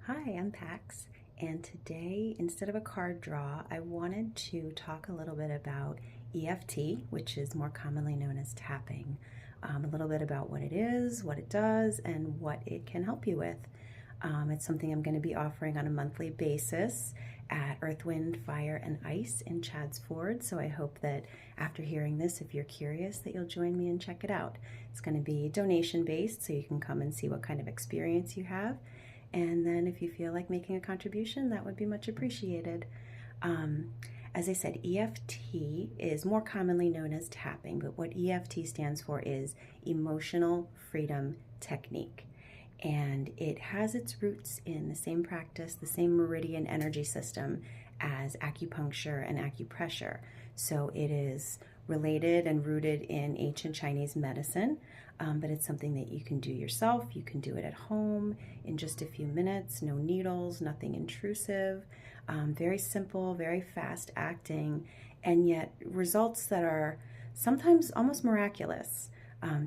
Hi, I'm Pax, and today, instead of a card draw, I wanted to talk a little bit about EFT, which is more commonly known as tapping. A little bit about what it is, what it does, and what it can help you with. It's something I'm going to be offering on a monthly basis at Earth, Wind, Fire, and Ice in Chadds Ford. So I hope that after hearing this, if you're curious, that you'll join me and check it out. It's going to be donation based, so you can come and see what kind of experience you have. And then if you feel like making a contribution, that would be much appreciated. Um, as I said, EFT is more commonly known as tapping, but what EFT stands for is Emotional Freedom Technique. And it has its roots in the same practice, the same meridian energy system as acupuncture and acupressure. So it is related and rooted in ancient Chinese medicine, but it's something that you can do yourself. You can do it at home in just a few minutes, no needles, nothing intrusive, very simple, very fast acting, and yet results that are sometimes almost miraculous.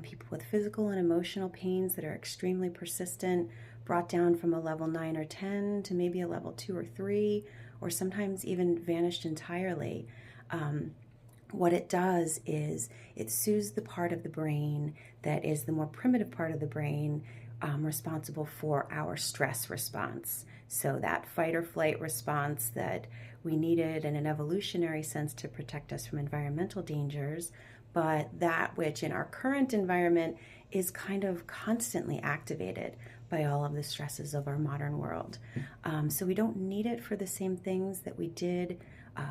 People with physical and emotional pains that are extremely persistent, brought down from a level 9 or 10 to maybe a level 2 or 3, or sometimes even vanished entirely. What it does is it soothes the part of the brain that is the more primitive part of the brain, responsible for our stress response. So that fight or flight response that we needed in an evolutionary sense to protect us from environmental dangers, but that which in our current environment is kind of constantly activated by all of the stresses of our modern world. So we don't need it for the same things that we did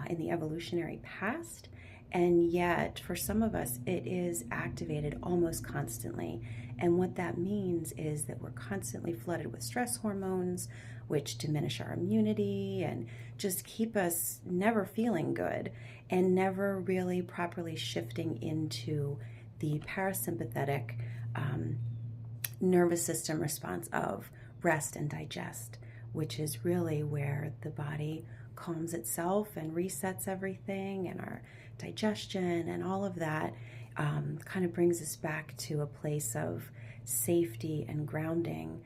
in the evolutionary past. And yet, for some of us, it is activated almost constantly. And what that means is that we're constantly flooded with stress hormones, which diminish our immunity and just keep us never feeling good and never really properly shifting into the parasympathetic nervous system response of rest and digest, which is really where the body calms itself and resets everything, and our digestion and all of that kind of brings us back to a place of safety and grounding.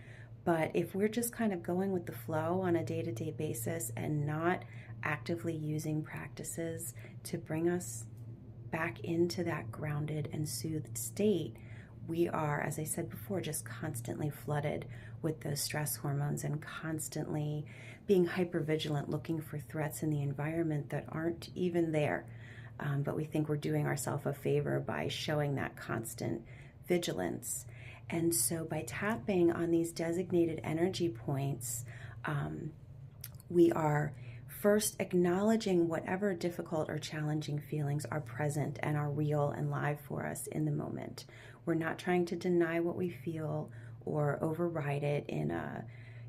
But if we're just kind of going with the flow on a day-to-day basis and not actively using practices to bring us back into that grounded and soothed state, we are, as I said before, just constantly flooded with those stress hormones and constantly being hypervigilant, looking for threats in the environment that aren't even there. But we think we're doing ourselves a favor by showing that constant vigilance. And so by tapping on these designated energy points, we are first acknowledging whatever difficult or challenging feelings are present and are real and live for us in the moment. We're not trying to deny what we feel or override it in a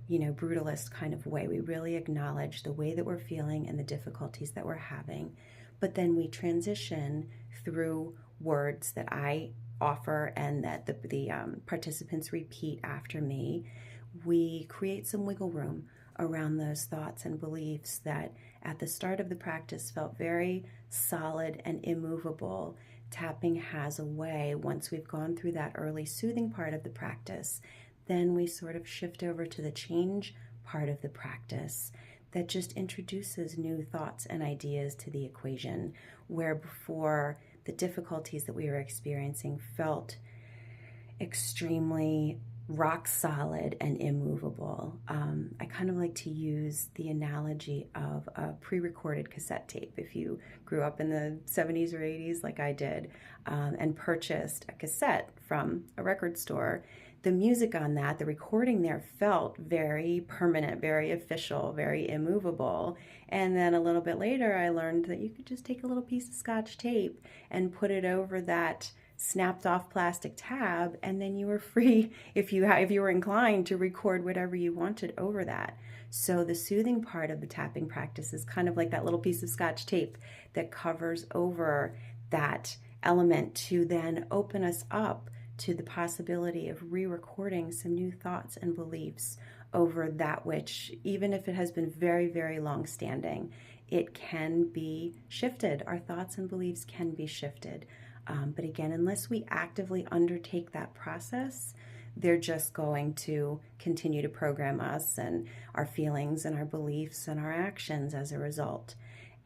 brutalist kind of way. We really acknowledge the way that we're feeling and the difficulties that we're having. But then we transition through words that I offer and that the participants repeat after me. We create some wiggle room around those thoughts and beliefs that at the start of the practice felt very solid and immovable. Tapping has a way, once we've gone through that early soothing part of the practice, then we sort of shift over to the change part of the practice that just introduces new thoughts and ideas to the equation, where before the difficulties that we were experiencing felt extremely rock solid and immovable. I kind of like to use the analogy of a pre-recorded cassette tape. If you grew up in the 70s or 80s like I did, and purchased a cassette from a record store, the music on that, the recording there, felt very permanent, very official, very immovable. And then a little bit later, I learned that you could just take a little piece of Scotch tape and put it over that snapped off plastic tab, and then you were free, if you were inclined, to record whatever you wanted over that. So the soothing part of the tapping practice is kind of like that little piece of Scotch tape that covers over that element to then open us up to the possibility of re-recording some new thoughts and beliefs over that which, even if it has been very, very long-standing, it can be shifted. Our thoughts and beliefs can be shifted. But again, unless we actively undertake that process, they're just going to continue to program us and our feelings and our beliefs and our actions as a result.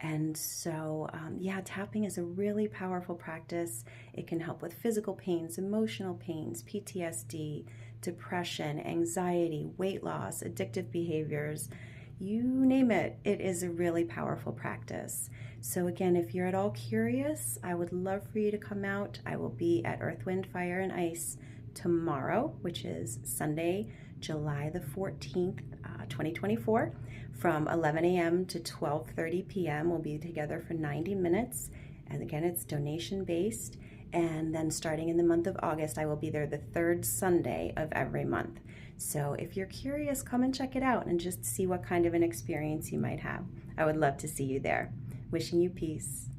And so, yeah, tapping is a really powerful practice. It can help with physical pains, emotional pains, PTSD, depression, anxiety, weight loss, addictive behaviors. You name it, it is a really powerful practice. So again, if you're at all curious, I would love for you to come out. I will be at Earth, Wind, Fire, and Ice tomorrow, which is Sunday, July the 14th, 2024, from 11 a.m. to 12:30 p.m. We'll be together for 90 minutes. And again, it's donation based. And then starting in the month of August, I will be there the third Sunday of every month. So if you're curious, come and check it out and just see what kind of an experience you might have. I would love to see you there. Wishing you peace.